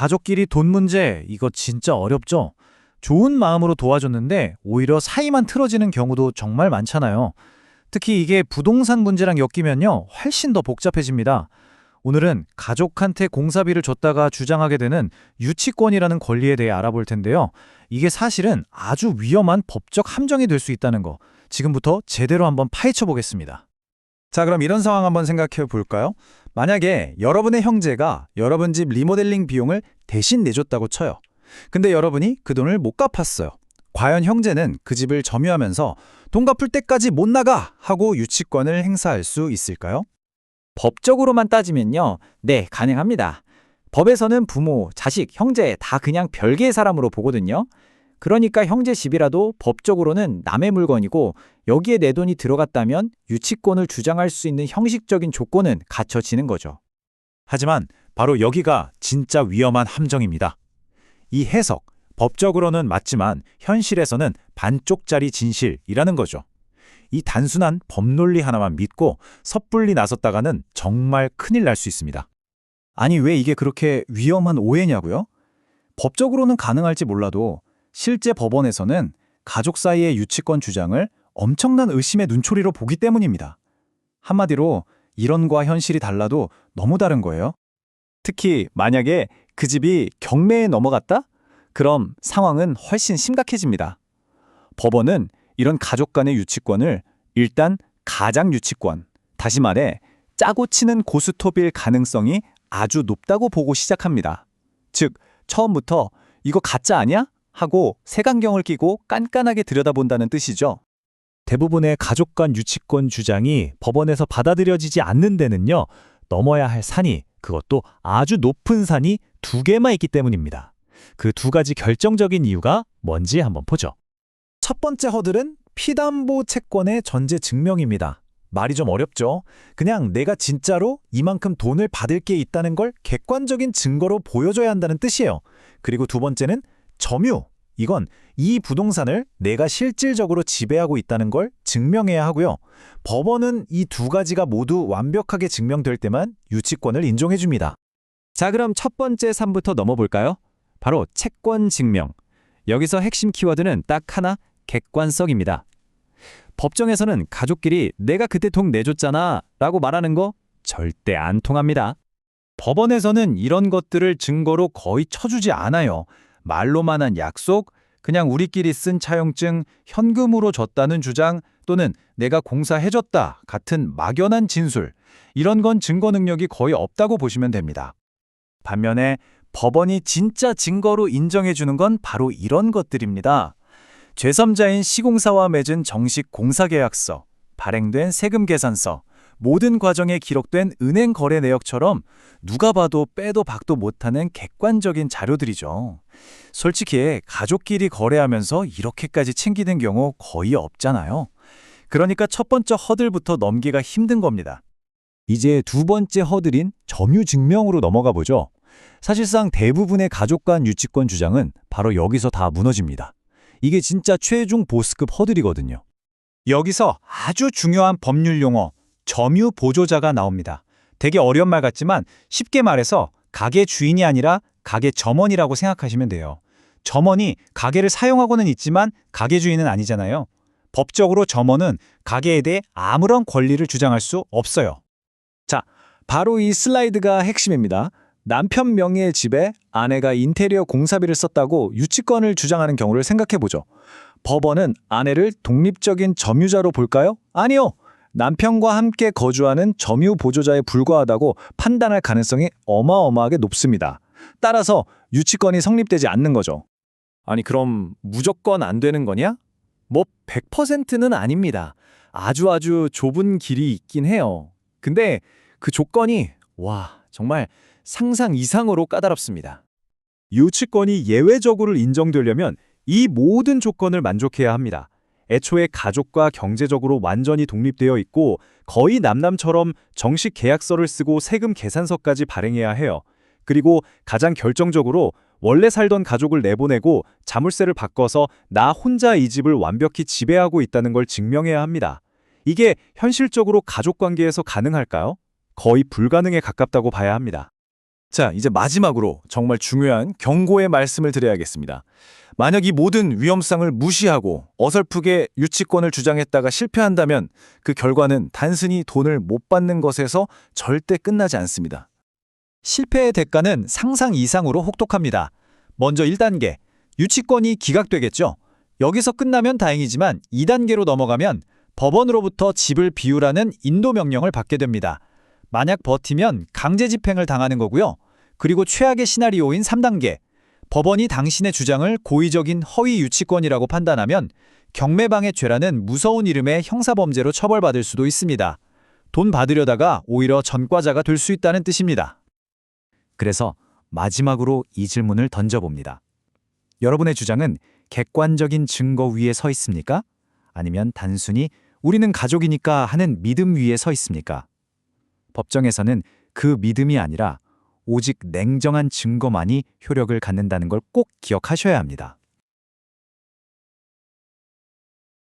가족끼리 돈 문제, 이거 진짜 어렵죠? 좋은 마음으로 도와줬는데 오히려 사이만 틀어지는 경우도 정말 많잖아요. 특히 이게 부동산 문제랑 엮이면요, 훨씬 더 복잡해집니다. 오늘은 가족한테 공사비를 줬다가 주장하게 되는 유치권이라는 권리에 대해 알아볼 텐데요. 이게 사실은 아주 위험한 법적 함정이 될 수 있다는 거, 지금부터 제대로 한번 파헤쳐 보겠습니다. 자, 그럼 이런 상황 한번 생각해 볼까요? 만약에 여러분의 형제가 여러분 집 리모델링 비용을 대신 내줬다고 쳐요. 근데 여러분이 그 돈을 못 갚았어요. 과연 형제는 그 집을 점유하면서 돈 갚을 때까지 못 나가 하고 유치권을 행사할 수 있을까요? 법적으로만 따지면요. 네, 가능합니다. 법에서는 부모, 자식, 형제 다 그냥 별개의 사람으로 보거든요. 그러니까 형제 집이라도 법적으로는 남의 물건이고 여기에 내 돈이 들어갔다면 유치권을 주장할 수 있는 형식적인 조건은 갖춰지는 거죠. 하지만 바로 여기가 진짜 위험한 함정입니다. 이 해석, 법적으로는 맞지만 현실에서는 반쪽짜리 진실이라는 거죠. 이 단순한 법논리 하나만 믿고 섣불리 나섰다가는 정말 큰일 날 수 있습니다. 아니, 왜 이게 그렇게 위험한 오해냐고요? 법적으로는 가능할지 몰라도 실제 법원에서는 가족 사이의 유치권 주장을 엄청난 의심의 눈초리로 보기 때문입니다. 한마디로 이론과 현실이 달라도 너무 다른 거예요. 특히 만약에 그 집이 경매에 넘어갔다? 그럼 상황은 훨씬 심각해집니다. 법원은 이런 가족 간의 유치권을 일단 가장 유치권, 다시 말해 짜고 치는 고스톱일 가능성이 아주 높다고 보고 시작합니다. 즉, 처음부터 이거 가짜 아니야? 하고 색안경을 끼고 깐깐하게 들여다본다는 뜻이죠. 대부분의 가족 간 유치권 주장이 법원에서 받아들여지지 않는 데는요, 넘어야 할 산이, 그것도 아주 높은 산이 두 개만 있기 때문입니다. 그 두 가지 결정적인 이유가 뭔지 한번 보죠. 첫 번째 허들은 피담보 채권의 전제 증명입니다. 말이 좀 어렵죠? 그냥 내가 진짜로 이만큼 돈을 받을 게 있다는 걸 객관적인 증거로 보여줘야 한다는 뜻이에요. 그리고 두 번째는 점유. 이건 이 부동산을 내가 실질적으로 지배하고 있다는 걸 증명해야 하고요. 법원은 이 두 가지가 모두 완벽하게 증명될 때만 유치권을 인정해 줍니다. 자, 그럼 첫 번째 산부터 넘어볼까요? 바로 채권 증명. 여기서 핵심 키워드는 딱 하나, 객관성입니다. 법정에서는 가족끼리 내가 그때 돈 내줬잖아 라고 말하는 거 절대 안 통합니다. 법원에서는 이런 것들을 증거로 거의 쳐주지 않아요. 말로만 한 약속, 그냥 우리끼리 쓴 차용증, 현금으로 줬다는 주장 또는 내가 공사해줬다 같은 막연한 진술, 이런 건 증거 능력이 거의 없다고 보시면 됩니다. 반면에 법원이 진짜 증거로 인정해주는 건 바로 이런 것들입니다. 제3자인 시공사와 맺은 정식 공사계약서, 발행된 세금 계산서, 모든 과정에 기록된 은행 거래 내역처럼 누가 봐도 빼도 박도 못하는 객관적인 자료들이죠. 솔직히 가족끼리 거래하면서 이렇게까지 챙기는 경우 거의 없잖아요. 그러니까 첫 번째 허들부터 넘기가 힘든 겁니다. 이제 두 번째 허들인 점유 증명으로 넘어가 보죠. 사실상 대부분의 가족 간 유치권 주장은 바로 여기서 다 무너집니다. 이게 진짜 최종 보스급 허들이거든요. 여기서 아주 중요한 법률 용어, 점유 보조자가 나옵니다. 되게 어려운 말 같지만 쉽게 말해서 가게 주인이 아니라 가게 점원이라고 생각하시면 돼요. 점원이 가게를 사용하고는 있지만 가게 주인은 아니잖아요. 법적으로 점원은 가게에 대해 아무런 권리를 주장할 수 없어요. 자, 바로 이 슬라이드가 핵심입니다. 남편 명의의 집에 아내가 인테리어 공사비를 썼다고 유치권을 주장하는 경우를 생각해보죠. 법원은 아내를 독립적인 점유자로 볼까요? 아니요. 남편과 함께 거주하는 점유 보조자에 불과하다고 판단할 가능성이 어마어마하게 높습니다. 따라서 유치권이 성립되지 않는 거죠. 아니, 그럼 무조건 안 되는 거냐? 뭐 100%는 아닙니다. 아주 좁은 길이 있긴 해요. 근데 그 조건이 정말 상상 이상으로 까다롭습니다. 유치권이 예외적으로 인정되려면 이 모든 조건을 만족해야 합니다. 애초에 가족과 경제적으로 완전히 독립되어 있고 거의 남남처럼 정식 계약서를 쓰고 세금 계산서까지 발행해야 해요. 그리고 가장 결정적으로 원래 살던 가족을 내보내고 자물쇠를 바꿔서 나 혼자 이 집을 완벽히 지배하고 있다는 걸 증명해야 합니다. 이게 현실적으로 가족관계에서 가능할까요? 거의 불가능에 가깝다고 봐야 합니다. 자, 이제 마지막으로 정말 중요한 경고의 말씀을 드려야겠습니다. 만약 이 모든 위험성을 무시하고 어설프게 유치권을 주장했다가 실패한다면 그 결과는 단순히 돈을 못 받는 것에서 절대 끝나지 않습니다. 실패의 대가는 상상 이상으로 혹독합니다. 먼저 1단계, 유치권이 기각되겠죠. 여기서 끝나면 다행이지만 2단계로 넘어가면 법원으로부터 집을 비우라는 인도 명령을 받게 됩니다. 만약 버티면 강제 집행을 당하는 거고요. 그리고 최악의 시나리오인 3단계, 법원이 당신의 주장을 고의적인 허위 유치권이라고 판단하면 경매방해죄라는 무서운 이름의 형사범죄로 처벌받을 수도 있습니다. 돈 받으려다가 오히려 전과자가 될 수 있다는 뜻입니다. 그래서 마지막으로 이 질문을 던져봅니다. 여러분의 주장은 객관적인 증거 위에 서 있습니까? 아니면 단순히 우리는 가족이니까 하는 믿음 위에 서 있습니까? 법정에서는 그 믿음이 아니라 오직 냉정한 증거만이 효력을 갖는다는 걸 꼭 기억하셔야 합니다.